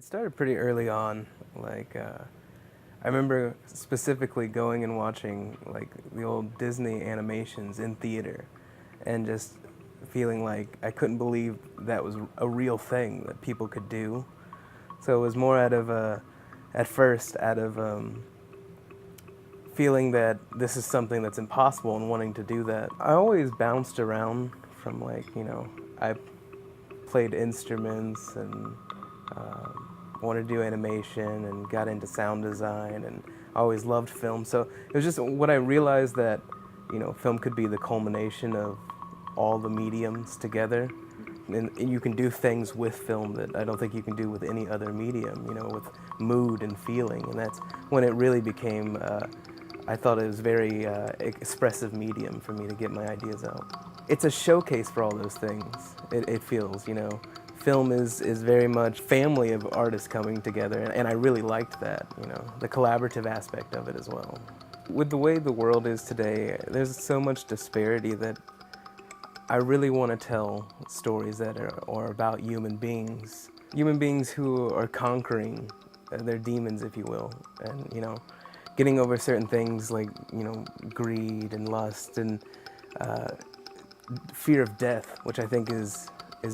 It started pretty early on. I remember specifically going and watching like the old Disney animations in theater, and just feeling like I couldn't believe that was a real thing that people could do. So it was more out of at first out of feeling that this is something that's impossible and wanting to do that. I always bounced around from I played instruments and wanted to do animation and got into sound design, and I always loved film. So it was just what I realized, that film could be the culmination of all the mediums together, and you can do things with film that I don't think you can do with any other medium, with mood and feeling. And that's when it really became, I thought it was very expressive medium for me to get my ideas out. It's a showcase for all those things, it feels, Film is very much family of artists coming together, and I really liked that, the collaborative aspect of it as well. With the way the world is today, there's so much disparity that I really want to tell stories that are about human beings who are conquering their demons, if you will, and getting over certain things like greed and lust and fear of death, which I think is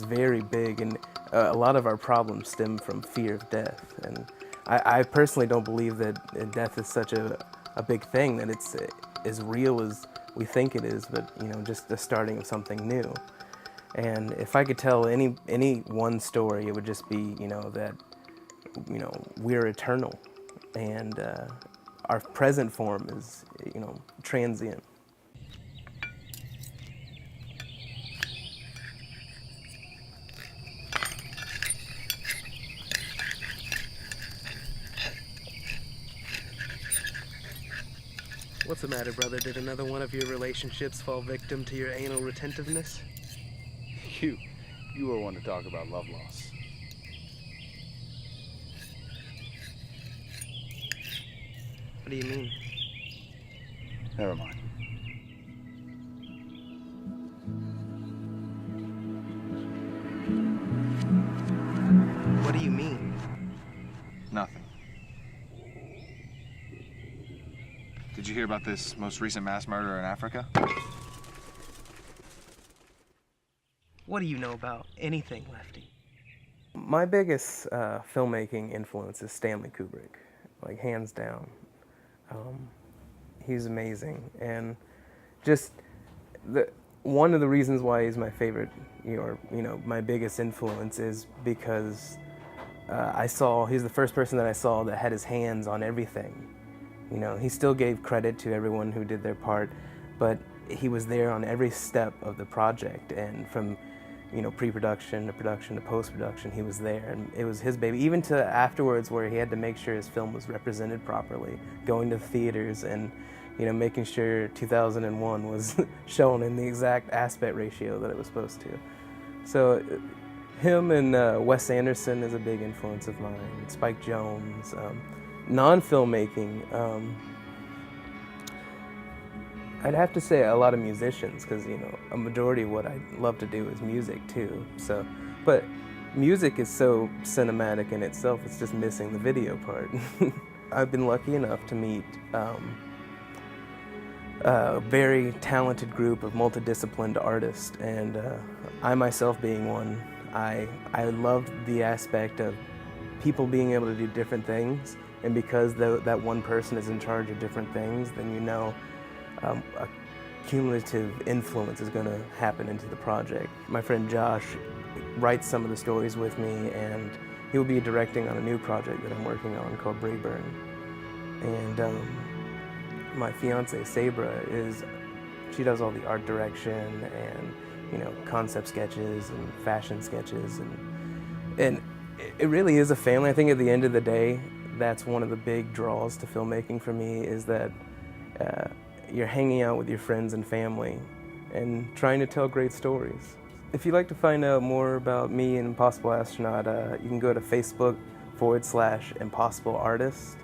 very big, and a lot of our problems stem from fear of death. And I personally don't believe that death is such a big thing, that it's as real as we think it is, but just the starting of something new. And if I could tell any one story, it would just be that we're eternal, and our present form is transient. What's the matter, brother? Did another one of your relationships fall victim to your anal retentiveness? You were one to talk about love loss. What do you mean? Never mind. What do you mean? Nothing. Did you hear about this most recent mass murder in Africa? What do you know about anything, Lefty? My biggest filmmaking influence is Stanley Kubrick, like hands down. He's amazing, and just one of the reasons why he's my favorite, my biggest influence, is because he's the first person that I saw that had his hands on everything. He still gave credit to everyone who did their part, but he was there on every step of the project, and from pre-production to production to post-production, he was there, and it was his baby, even to afterwards, where he had to make sure his film was represented properly, going to the theaters and making sure 2001 was shown in the exact aspect ratio that it was supposed to. So him and Wes Anderson is a big influence of mine, Spike Jonze. Non-filmmaking, I'd have to say a lot of musicians, because a majority of what I love to do is music too. So, but music is so cinematic in itself; it's just missing the video part. I've been lucky enough to meet a very talented group of multidisciplined artists, and I myself being one. I loved the aspect of people being able to do different things, and because that one person is in charge of different things, then a cumulative influence is going to happen into the project. My friend Josh writes some of the stories with me, and he'll be directing on a new project that I'm working on called Brayburn. And my fiance Sabra she does all the art direction and concept sketches and fashion sketches, and it really is a family. I think at the end of the day, that's one of the big draws to filmmaking for me, is that you're hanging out with your friends and family and trying to tell great stories. If you'd like to find out more about me and Impossible Astronaut, you can go to Facebook.com/Impossible Artist.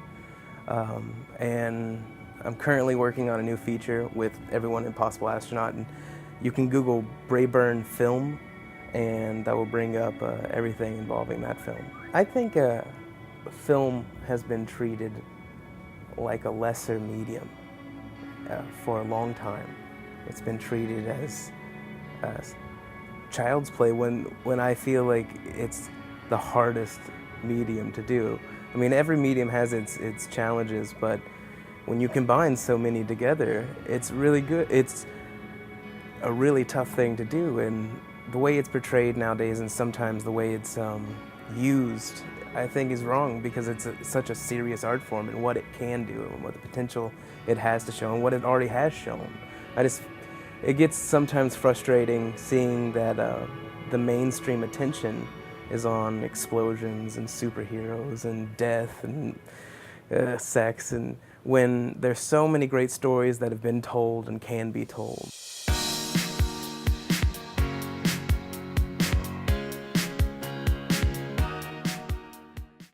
And I'm currently working on a new feature with everyone in Impossible Astronaut, and you can Google Brayburn Film, and that will bring up everything involving that film. I think film has been treated like a lesser medium for a long time. It's been treated as child's play when I feel like it's the hardest medium to do. I mean, every medium has its challenges, but when you combine so many together, it's really good. It's a really tough thing to do, and the way it's portrayed nowadays and sometimes the way it's used, I think is wrong, because it's such a serious art form and what it can do and what the potential it has to show and what it already has shown. It gets sometimes frustrating seeing that the mainstream attention is on explosions and superheroes and death and sex, and when there's so many great stories that have been told and can be told.